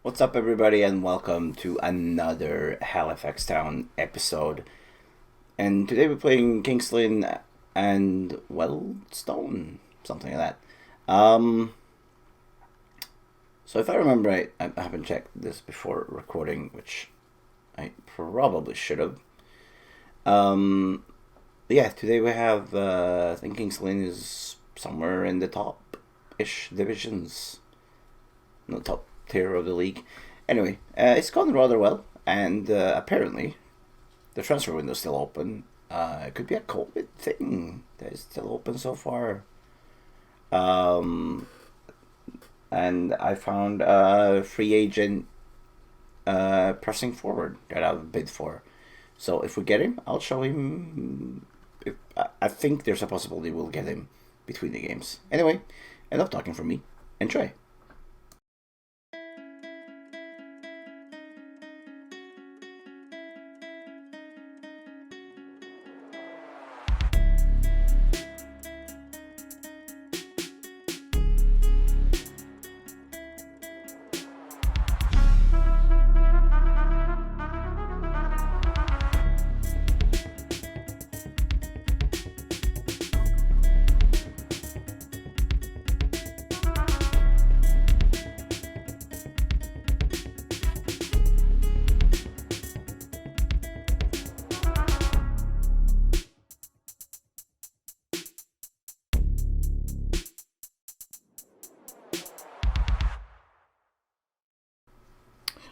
What's up, everybody, and welcome to another Halifax Town episode. And today we're playing Kingsley and Stone, something like that. So if I remember right, I haven't checked this before recording, which I probably should have. Yeah, today we have, I think Kingsley is somewhere in the top-ish divisions. No, top tier of the league. Anyway, it's gone rather well, and apparently the transfer window is still open. It could be a COVID thing that is still open so far. And I found a free agent pressing forward that I've bid for. So if we get him, I'll show him. I think there's a possibility we'll get him between the games. Anyway, enough talking from me. Enjoy.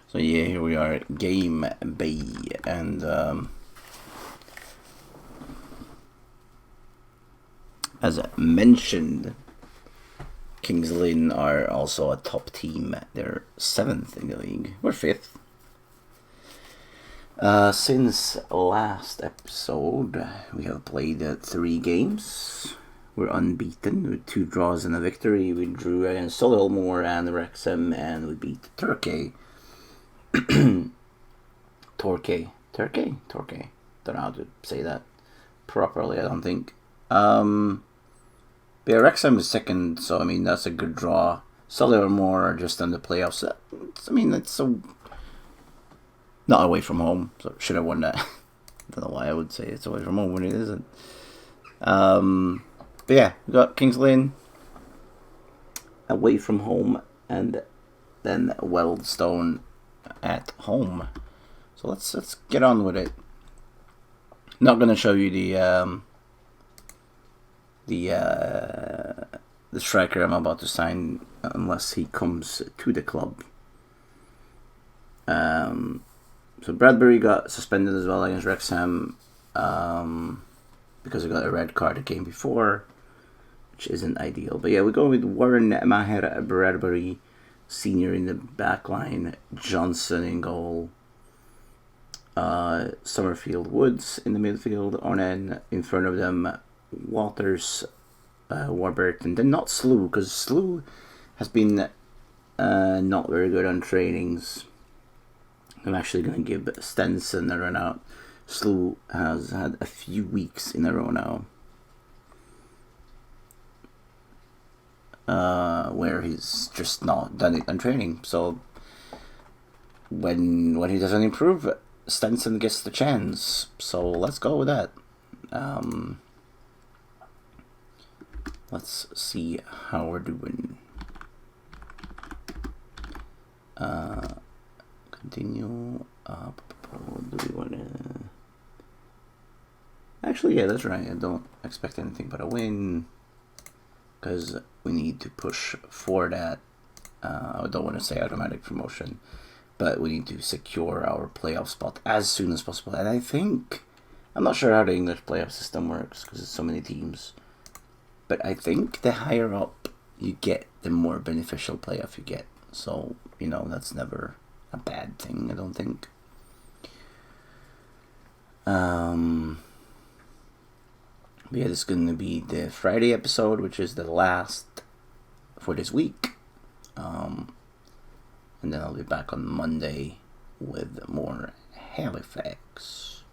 So yeah, here we are, Game B, and as mentioned, Kings Lynn are also a top team. They're 7th in the league. We're 5th. Since last episode, we have played 3 games. We're unbeaten with 2 draws and a victory. We drew against Solihull and Wrexham, and we beat Turkey. Torquay. Don't know how to say that properly, I don't think. Yeah, Wrexham is 2nd, so I mean that's a good draw. Solihull are just in the playoffs. It's so not away from home, so should have won that. I don't know why I would say it's away from home when it isn't. But yeah, we got Kings Lynn away from home, and then Weldstone at home. So let's get on with it. Not gonna show you the striker I'm about to sign unless he comes to the club. So Bradbury got suspended as well against Wrexham because he got a red card the game before, which isn't ideal. But yeah, we go with Warren Maher Bradbury Senior in the back line, Johnson in goal, Summerfield Woods in the midfield, and then in front of them, Waters, Warburton, then not Slew, because Slew has been not very good on trainings. I'm actually going to give Stenson a run out. Slew has had a few weeks in a row now where he's just not done it on training. So when he doesn't improve, Stenson gets the chance. So let's go with that. Let's see how we're doing. Continue. Do we want to? Actually, yeah, that's right. I don't expect anything but a win, because we need to push for that. I don't want to say automatic promotion, but we need to secure our playoff spot as soon as possible. And I think, I'm not sure how the English playoff system works because it's so many teams, but I think the higher up you get, the more beneficial playoff you get. So, that's never a bad thing, I don't think. But yeah, this is going to be the Friday episode, which is the last for this week. And then I'll be back on Monday with more Halifax.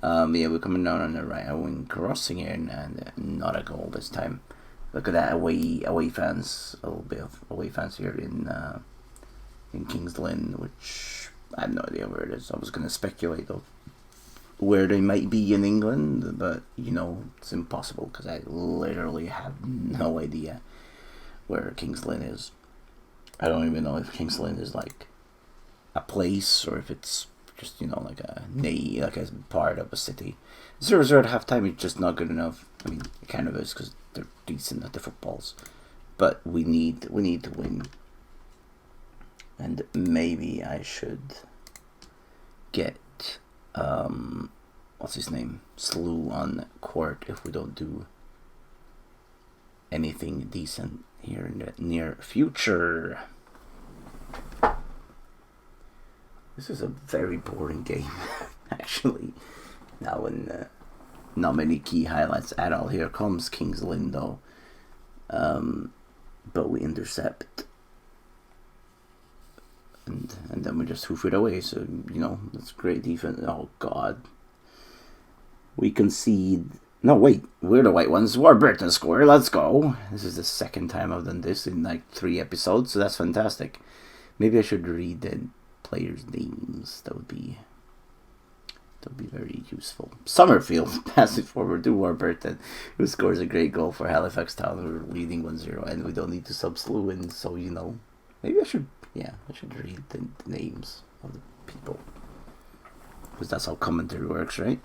Yeah, we're coming down on the right wing crossing here, and not a goal this time. Look at that away fans, a little bit of away fans here in in Kings Lynn, which I have no idea where it is. I was going to speculate though where they might be in England, but it's impossible because I literally have no idea where Kings Lynn is. I don't even know if Kings Lynn is like a place or if it's just like a part of a city. 0-0 at halftime is just not good enough. I mean, it kind of is because they're decent at the footballs, but we need to win. And maybe I should get what's his name, Slew on court if we don't do anything decent here in the near future. This is a very boring game, actually. Now, when not many key highlights at all. Here comes Kings Lynn, though. But we intercept. And then we just hoof it away. So, that's great defense. Oh, God. We concede. No, wait. We're the white ones. Warburton score. Let's go. This is the second time I've done this in like 3 episodes. So that's fantastic. Maybe I should read the players' names. That would be very useful. Summerfield pass it forward to Warburton, who scores a great goal for Halifax Town. We're leading 1-0 and we don't need to sub Slew in. So, maybe I should read the names of the people. Because that's how commentary works, right?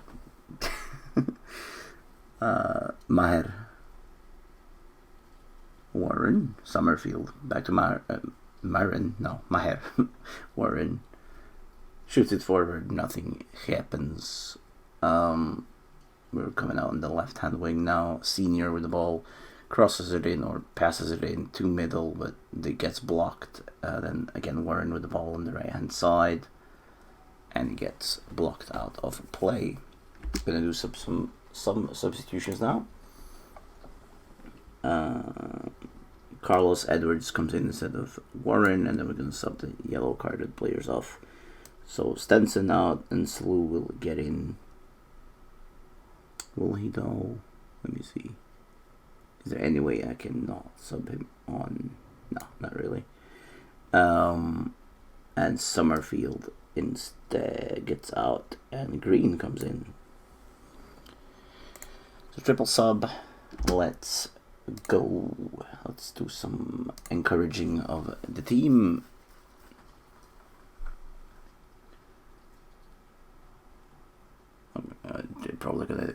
Maher, Warren, Summerfield, back to Maher, Warren, shoots it forward, nothing happens. We're coming out on the left-hand wing now. Senior with the ball, crosses it in or passes it in to middle, but it gets blocked. Then again Warren with the ball on the right-hand side, and he gets blocked out of play. Gonna do some substitutions now. Carlos Edwards comes in instead of Warren, and then we're gonna sub the yellow carded players off. So Stenson out and Slew will get in. Will he though? Let me see. Is there any way I can not sub him on? No, not really. And Summerfield instead gets out and Green comes in. So triple sub. Let's go. Let's do some encouraging of the team. They're probably gonna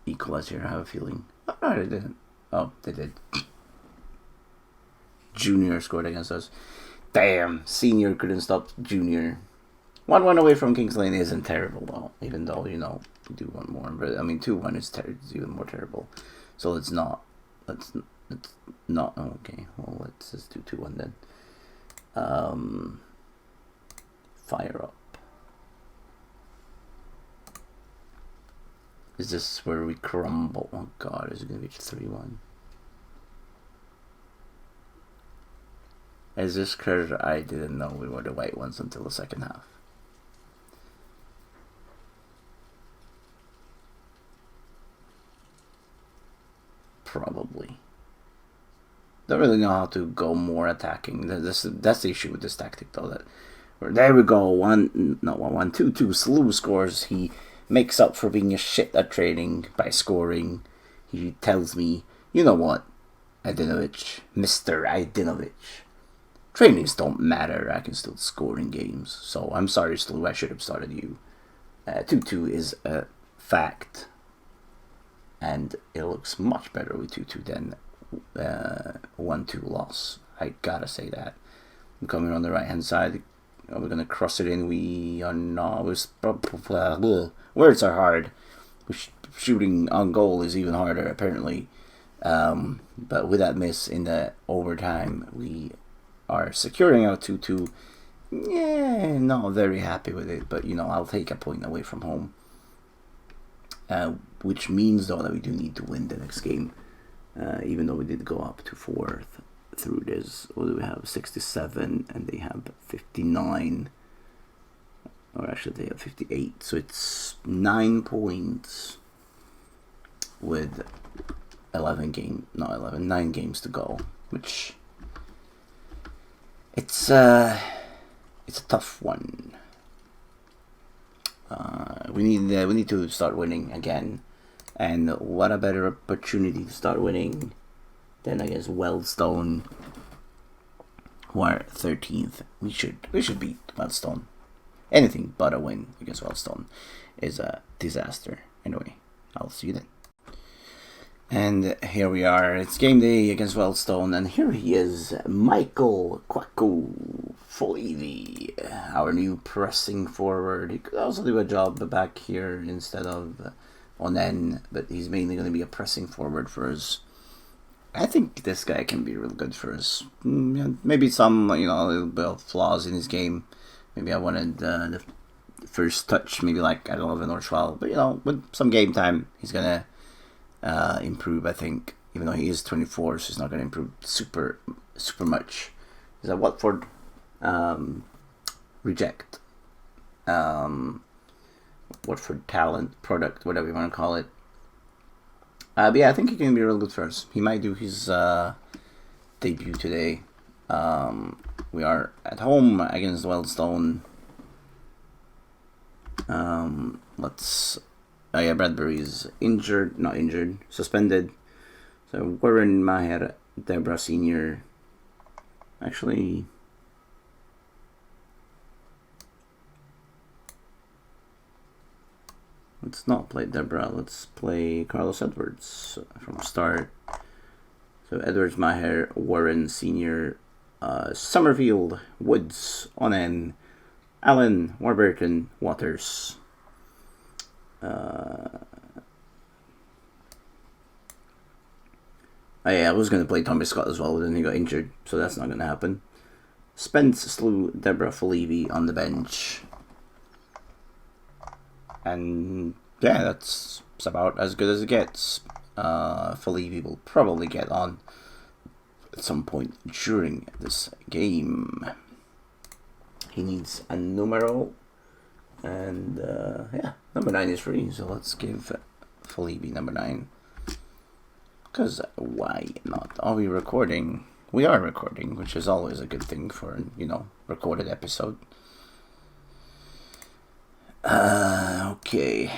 equalize here, I have a feeling. Oh, no, they didn't. Oh, they did. Junior scored against us. Damn, Senior couldn't stop Junior. 1-1 away from Kings Lane isn't terrible, though. Even though, we do want more. But, 2-1 is even more terrible. So let's not. Let's not. Okay, well, let's just do 2-1 then. Fire up. Is this where we crumble? Oh God, is it going to be 3-1? Is this because I didn't know we were the white ones until the second half? Probably. Don't really know how to go more attacking. That's the issue with this tactic, though. There we go. 2-2. Slew scores. He makes up for being a shit at training by scoring. He tells me, you know what, Idinovich, Mr. Idinovich, trainings don't matter. I can still score in games. So I'm sorry, Slew. I should have started you. 2-2 is a fact. And it looks much better with 2-2 than 1-2 loss. I gotta say that. I'm coming on the right hand side. We're gonna cross it in. We are not. Words are hard. Shooting on goal is even harder, apparently. But with that miss in the overtime, we are securing our 2-2. Yeah, not very happy with it, but I'll take a point away from home. Which means though that we do need to win the next game, even though we did go up to 4th through this. What do we have? 67, and they have 59, or actually they have 58. So it's 9 points with 9 games to go, which it's it's a tough one. We need to start winning again, and what a better opportunity to start winning than against Wealdstone, who are 13th. We should beat Wealdstone. Anything but a win against Wealdstone is a disaster. Anyway, I'll see you then. And here we are. It's game day against Wealdstone, and here he is, Michael Kwaku Folivy, our new pressing forward. He could also do a job back here instead of on N, but he's mainly going to be a pressing forward for us. I think this guy can be real good for us. Maybe some, a little bit of flaws in his game. Maybe I wanted the first touch, maybe like at 11 or 12, but with some game time, he's going to improve, I think, even though he is 24, so he's not going to improve super much. Is that Watford? Reject. Watford talent, product, whatever you want to call it. But yeah, I think he can be real good for us. He might do his debut today. We are at home against Wealdstone. Bradbury's suspended. So Warren Maher Debra Senior. Actually, let's not play Debra. Let's play Carlos Edwards from start. So Edwards, Maher, Warren Senior, Summerfield, Woods, Onen, Allen, Warburton, Waters. I was going to play Tommy Scott as well, but then he got injured, so that's not going to happen. Spence Slew, Deborah Folivy on the bench. And yeah, that's about as good as it gets. Folivy will probably get on at some point during this game. He needs a numero. And yeah, number 9 is free, so let's give Folivy number 9. Because why not? Are we recording? We are recording, which is always a good thing for recorded episode. Okay,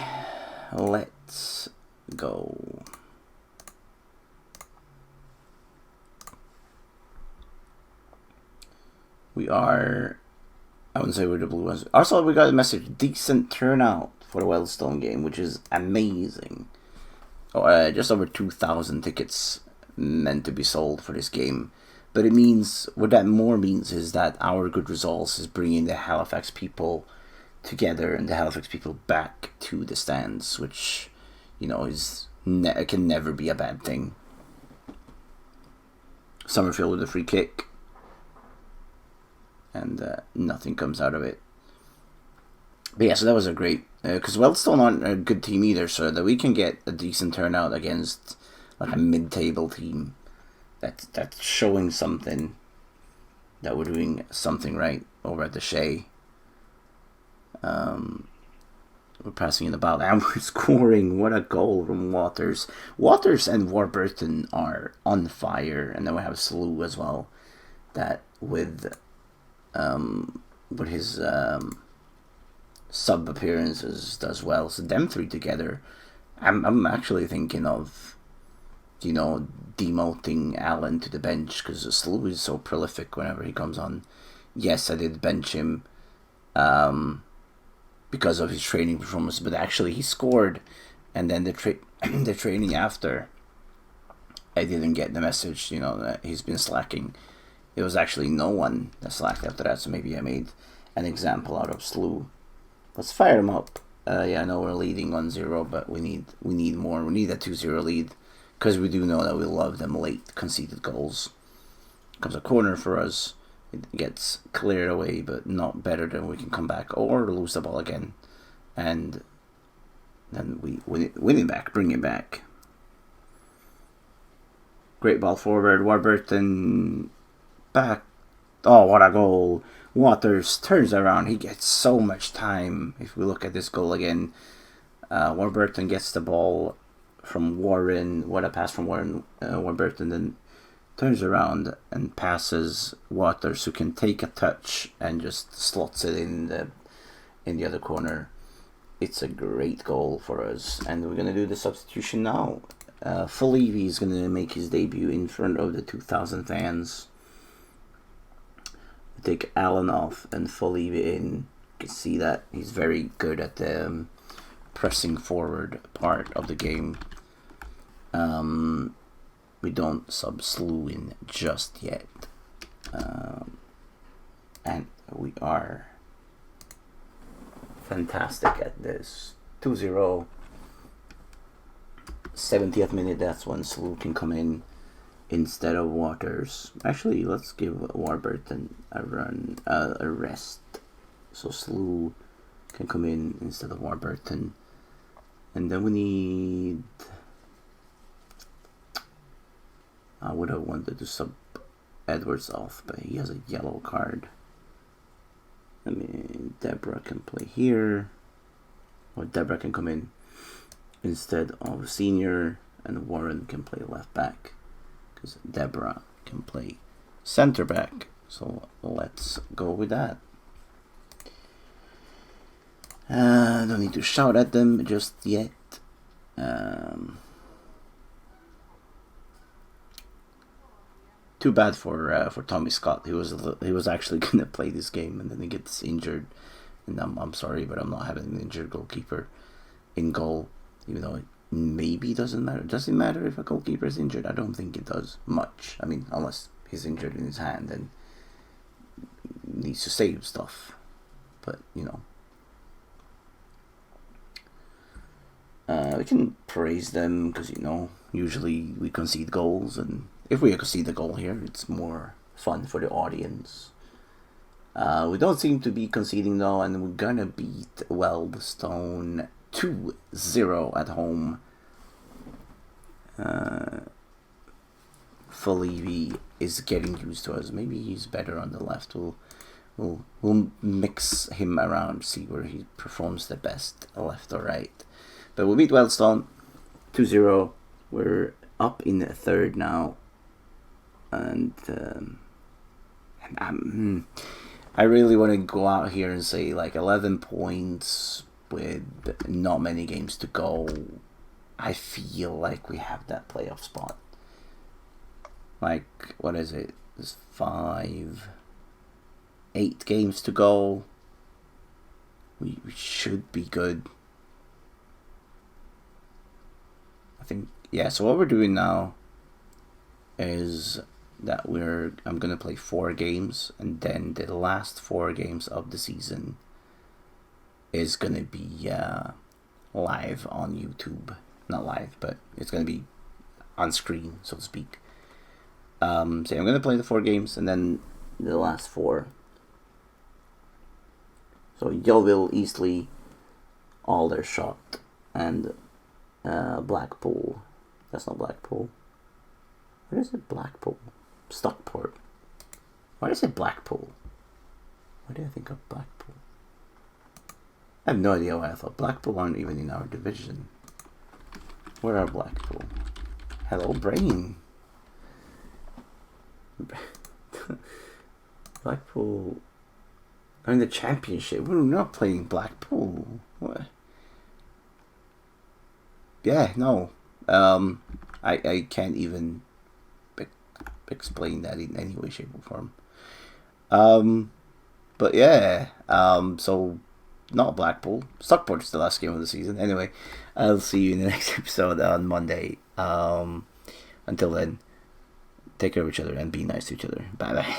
let's go. We are. I wouldn't say we're the blue ones. Also, we got a message. Decent turnout for the Wealdstone game, which is amazing. Just over 2,000 tickets meant to be sold for this game. But it means, what that more means is that our good results is bringing the Halifax people together and the Halifax people back to the stands, which, can never be a bad thing. Summerfield with a free kick. And nothing comes out of it. But yeah, so that was a great... Because Wealdstone aren't a good team either, so that we can get a decent turnout against like a mid-table team. That's showing something. That we're doing something right over at the Shea. We're passing in the ball and we're scoring. What a goal from Waters. Waters and Warburton are on fire. And then we have Slew as well. That with his sub appearances does well. So them three together, I'm actually thinking of, demoting Allen to the bench because Slew is so prolific whenever he comes on. Yes, I did bench him because of his training performance, but actually he scored, and then the training after, I didn't get the message, that he's been slacking. It was actually no one that slacked after that, so maybe I made an example out of Slew. Let's fire him up. Yeah, I know we're leading 1-0, but we need more. We need a 2-0 lead, because we do know that we love them late conceded goals. Comes a corner for us. It gets cleared away, but not better than we can come back or lose the ball again. And then we win it back, bring it back. Great ball forward. Warburton back. Oh, what a goal. Waters turns around. He gets so much time. If we look at this goal again, Warburton gets the ball from Warren. What a pass from Warren. Warburton then turns around and passes Waters, who can take a touch and just slots it in the other corner. It's a great goal for us, and we're gonna do the substitution now. Felivi is gonna make his debut in front of the 2,000 fans. Take Allen off and Felivi in. You can see that he's very good at the pressing forward part of the game. We don't sub Slew in just yet, and we are fantastic at this. 2-0. 70th minute, that's when Slew can come in instead of Waters. Actually, let's give Warburton a rest, so Slew can come in instead of Warburton. And then we need... I would have wanted to sub Edwards off, but he has a yellow card. I mean, Deborah can play here, or Deborah can come in instead of Senior, and Warren can play left back because Deborah can play center back. So let's go with that. Don't need to shout at them just yet. Too bad for Tommy Scott. He was actually gonna play this game, and then he gets injured. And I'm sorry, but I'm not having an injured goalkeeper in goal, even though it maybe doesn't matter. Does it matter if a goalkeeper is injured? I don't think it does much. I mean, unless he's injured in his hand and needs to save stuff. But you know, we can praise them because usually we concede goals, and if we concede the goal here, it's more fun for the audience. We don't seem to be conceding though, and we're gonna beat Weldstone 2-0 at home. Felivi is getting used to us. Maybe he's better on the left. We'll mix him around, see where he performs the best, left or right. But we'll beat Weldstone 2-0. We're up in the third now. And I really want to go out here and say like 11 points with not many games to go. I feel like we have that playoff spot. Like, what is it? There's 8 games to go. We should be good. I think, yeah, so what we're doing now is that I'm gonna play 4 games, and then the last 4 games of the season is gonna be live on YouTube. Not live, but it's gonna be on screen, so to speak. So I'm gonna play the 4 games, and then the last 4. So Yeovil, Eastleigh, Aldershot, and Blackpool. That's not Blackpool. What is it? Blackpool. Stockport. Why is it Blackpool? Why do I think of Blackpool? I have no idea why I thought Blackpool aren't even in our division. Where are Blackpool? Hello, brain. Blackpool are in the championship. We're not playing Blackpool. What? Yeah, no. I can't even explain that in any way, shape, or form. But yeah, so not Blackpool. Stockport is the last game of the season. Anyway, I'll see you in the next episode on Monday. Until then, take care of each other and be nice to each other. Bye bye.